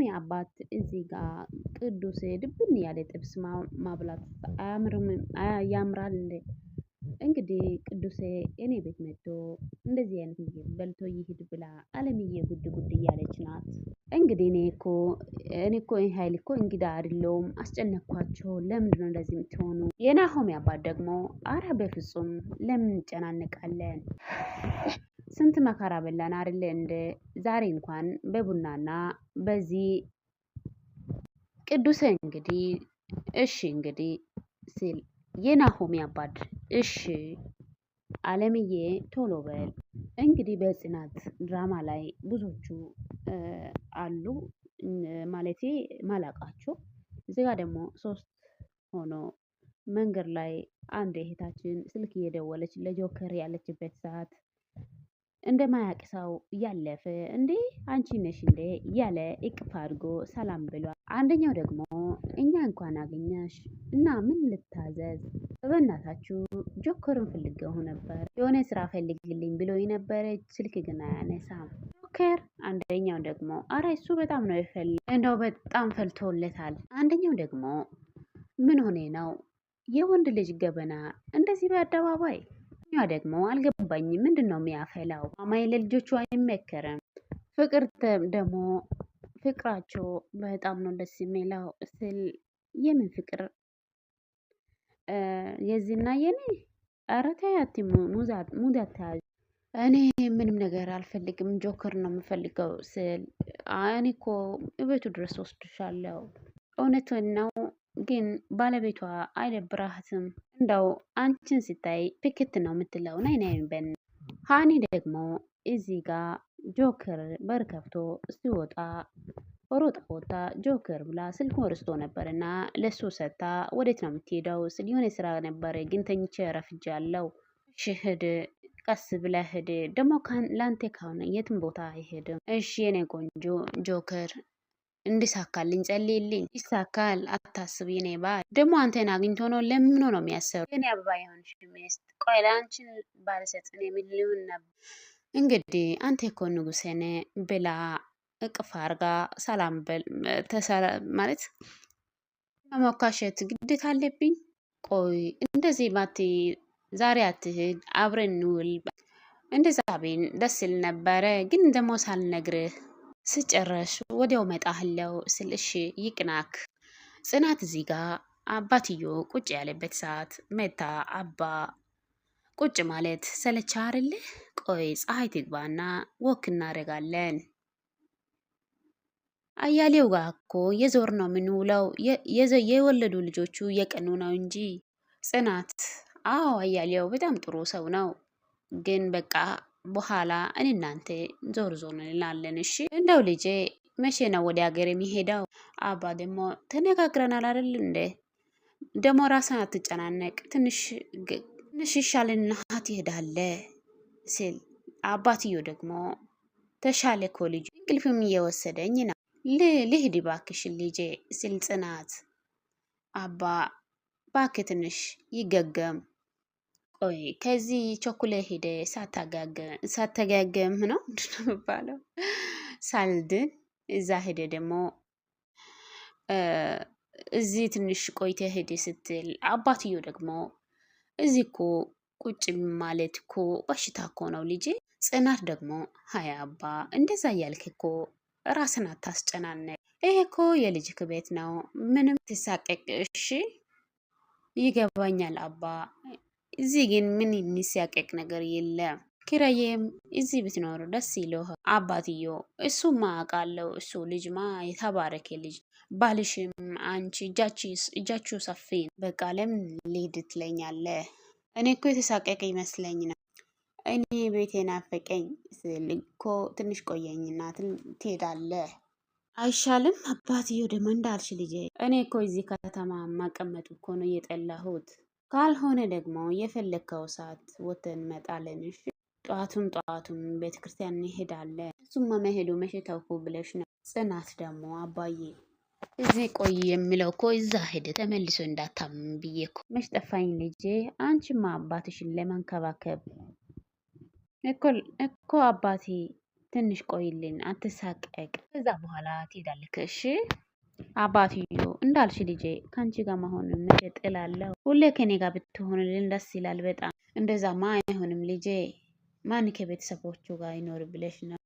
የናሆሜ አባት እዚህ ጋር ቅዱስ ድብን ያለ ጥብስ ማብላት ያምራል እንዴ? እንግዲህ ቅዱሴ እኔ ቤት መጥቶ እንደዚህ አይነት ምግብ በልቶ ይሂድ ብላ አለምዬ ጉድ ጉድ እያለች ናት። እንግዲህ እኔ እኮ ይሄ ኃይል እኮ እንግዳ አይደለሁም አስጨነቅኳቸው። ለምንድን ነው እንደዚህ የምትሆኑ? የናሆሜ አባት ደግሞ አረ በፍጹም ለምን እንጨናነቃለን? ስንት መከራ በላን አይደለ እንደ ዛሬ እንኳን በቡናና በዚህ ቅዱሴ እንግዲህ እሺ እንግዲህ ሲል የናሆሜ አባት እሺ አለምዬ ቶሎ በል እንግዲህ በጽናት ድራማ ላይ ብዙዎቹ አሉ ማለቴ ማላቃቸው እዚህ ጋር ደግሞ ሶስት ሆኖ መንገድ ላይ አንድ እህታችን ስልክ እየደወለች ለጆከር ያለችበት ሰዓት እንደማያውቅ ሰው እያለፈ እንዴ አንቺ ነሽ እንዴ እያለ እቅፍ አድርጎ ሰላም ብሏል። አንደኛው ደግሞ እኛ እንኳን አገኘሽ እና ምን ልታዘዝ? በእናታችሁ ጆከርን ፈልገው ነበር የሆነ ስራ ፈልግልኝ ብሎ የነበረ ስልክ ግን አያነሳም ጆከር። አንደኛው ደግሞ አረ እሱ በጣም ነው እንደው በጣም ፈልቶለታል። አንደኛው ደግሞ ምን ሆኔ ነው የወንድ ልጅ ገበና እንደዚህ በአደባባይ? እኛ ደግሞ አልገባኝም። ምንድነው የሚያፈላው? ማማዬ ለልጆቹ አይመከርም። ፍቅር ደግሞ ፍቅራቸው በጣም ነው ደስ የሚለው ስል የምን ፍቅር የዚህና የኔ ኧረ ተይ ሙድ አትያዥ። እኔ ምንም ነገር አልፈልግም ጆከር ነው የምፈልገው ስል እኔ እኮ እቤቱ ድረስ ወስድሻለሁ። እውነቱን ነው ግን ባለቤቷ አይደብራትም? እንደው አንቺን ሲታይ ፍክት ነው የምትለው። ነይ ነይ በን ሃኒ ደግሞ እዚህ ጋር ጆከር በር ከፍቶ ሲወጣ ሮጣ ወጣ ጆከር ብላ ስልክ ወርስቶ ነበርና ለሱ ሰታ ወዴት ነው የምትሄደው ስል የሆነ ስራ ነበረ ግን ተኝቼ ረፍጃለሁ። እሺ ሂድ ቀስ ብለህ ሂድ ደግሞ ላንተ ካሁን የትም ቦታ አይሄድም። እሺ የኔ ቆንጆ ጆከር እንዲሳካልኝ ጸልይልኝ። ይሳካል አታስብ የኔ ባል። ደግሞ አንተን አግኝቶ ነው ለምኖ ነው የሚያሰሩ የኔ አበባ የሆንሽ ሚስት። ቆይ ለአንቺን ባልሰጥን የሚል ሊሆን ነበር። እንግዲህ አንተ እኮ ንጉሴ ነህ ብላ እቅፍ አርጋ ሰላም በል ማለት መሞካሸት ግዴታ አለብኝ። ቆይ እንደዚህ ባቲ ዛሬ አትሂድ አብረን እንውል እንደዛ ቤን ደስ ይል ነበረ። ግን ደግሞ ሳልነግርህ ስጨረሽ ወዲያው መጣህለው ስል እሺ ይቅናክ። ጽናት እዚህ ጋር አባትዮ ቁጭ ያለበት ሰዓት መታ አባ ቁጭ ማለት ሰለቻ አይደለ? ቆይ ፀሐይ ትግባና ወክ እናደርጋለን። አያሌው ጋር እኮ የዞር ነው የምንውለው። የወለዱ ልጆቹ የቀኑ ነው እንጂ ጽናት አዎ አያሌው በጣም ጥሩ ሰው ነው። ግን በቃ በኋላ እኔ እናንተ ዞር ዞር እንላለን። እሺ እንደው ልጄ መቼ ነው ወደ ሀገር የሚሄደው? አባ ደግሞ ተነጋግረናል አይደል እንዴ? ደግሞ ራስን አትጨናነቅ ትንሽ ይሻልና ትሄዳለህ ሲል አባትዮ ደግሞ ተሻለ እኮ ልጁ እንቅልፍም እየወሰደኝ ነው ልሂድ እባክሽን ልጄ ሲል ጽናት አባ እባክህ ትንሽ ይገገም። ቆይ ከዚህ ቸኩለ ሄደ ሳተጋገም ነው ምንድነው የሚባለው? ሳልድን እዛ ሄደ ደግሞ እዚህ ትንሽ ቆይተ ሄደ ስትል አባትዮ ደግሞ እዚህ እኮ ቁጭ ማለት እኮ በሽታ እኮ ነው ልጄ። ጽናት ደግሞ ሀያ አባ እንደዛ እያልክ እኮ ራስን አታስጨናነቅ። ይሄ እኮ የልጅክ ቤት ነው ምንም ትሳቀቅ። እሺ ይገባኛል አባ። እዚህ ግን ምን የሚሳቀቅ ነገር የለም። ኪራዬም እዚህ ብትኖር ደስ ይለህ አባትዮ። እሱማ አውቃለሁ እሱ ልጅማ የተባረከ ልጅ ባልሽም አንቺ እጃችሁ ሰፊ ነው። በቃ ለምን ልሂድ ትለኛለህ? እኔ እኮ የተሳቀቀ ይመስለኝ ነው። እኔ ቤቴ ናፈቀኝ ስል እኮ ትንሽ ቆየኝና ትሄዳለህ አይሻልም? አባትዮ ደግሞ እንዳልሽ ልጄ እኔ እኮ እዚህ ከተማ ማቀመጡ እኮ ነው የጠላሁት። ካልሆነ ደግሞ የፈለግከው ሰዓት ወተን እንመጣለን። እሺ ጠዋቱም ቤተክርስቲያን እንሄዳለን። እሱማ መሄዱ መቼ ተውኩ ብለሽ ነው። ጽናት ደግሞ አባዬ እዚህ ቆይ የሚለው እኮ እዛ ሄደ ተመልሶ እንዳታምም ብዬ እኮ መች ጠፋኝ ልጄ። አንቺማ አባትሽን ለመንከባከብ እኮ አባቴ ትንሽ ቆይልን፣ አትሳቀቅ። ከዛ በኋላ ትሄዳለህ። እሺ አባትዮ እንዳልሽ ልጄ ከአንቺ ጋር መሆን መቼ ጥላለሁ። ሁሌ ከኔ ጋር ብትሆንልን ደስ ይላል በጣም። እንደዛማ አይሆንም ልጄ። ማን ከቤተሰቦቹ ጋር ይኖር ብለሽ ነው?